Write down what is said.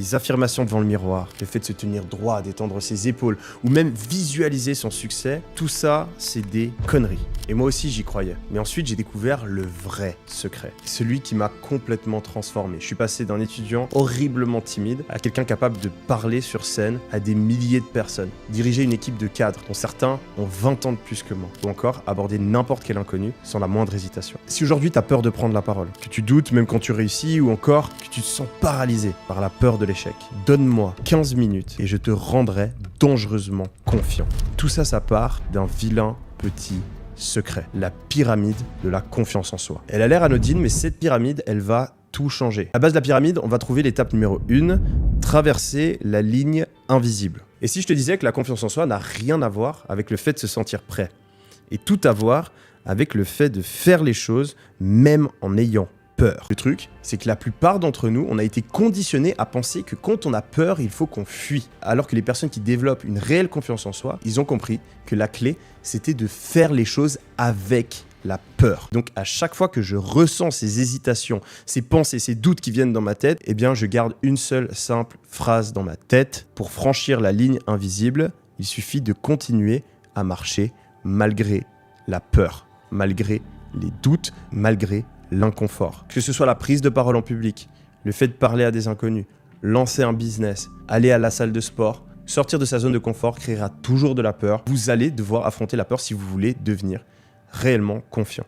Les affirmations devant le miroir, le fait de se tenir droit, d'étendre ses épaules, ou même visualiser son succès, tout ça, c'est des conneries. Et moi aussi, j'y croyais. Mais ensuite, j'ai découvert le vrai secret. Celui qui m'a complètement transformé. Je suis passé d'un étudiant horriblement timide à quelqu'un capable de parler sur scène à des milliers de personnes. Diriger une équipe de cadres, dont certains ont 20 ans de plus que moi. Ou encore, aborder n'importe quel inconnu sans la moindre hésitation. Si aujourd'hui, tu as peur de prendre la parole, que tu doutes même quand tu réussis, ou encore que tu te sens paralysé par la peur de l'échec, donne-moi 15 minutes et je te rendrai dangereusement confiant. Tout ça, ça part d'un vilain petit secret, la pyramide de la confiance en soi. Elle a l'air anodine, mais cette pyramide, elle va tout changer. À base de la pyramide, on va trouver l'étape numéro 1, traverser la ligne invisible. Et si je te disais que la confiance en soi n'a rien à voir avec le fait de se sentir prêt, et tout à voir avec le fait de faire les choses même en ayant peur. Le truc, c'est que la plupart d'entre nous, on a été conditionnés à penser que quand on a peur, il faut qu'on fuit. Alors que les personnes qui développent une réelle confiance en soi, ils ont compris que la clé, c'était de faire les choses avec la peur. Donc à chaque fois que je ressens ces hésitations, ces pensées, ces doutes qui viennent dans ma tête, eh bien je garde une seule simple phrase dans ma tête. Pour franchir la ligne invisible, il suffit de continuer à marcher malgré la peur, malgré les doutes, malgré l'inconfort. Que ce soit la prise de parole en public, le fait de parler à des inconnus, lancer un business, aller à la salle de sport, sortir de sa zone de confort créera toujours de la peur. Vous allez devoir affronter la peur si vous voulez devenir réellement confiant.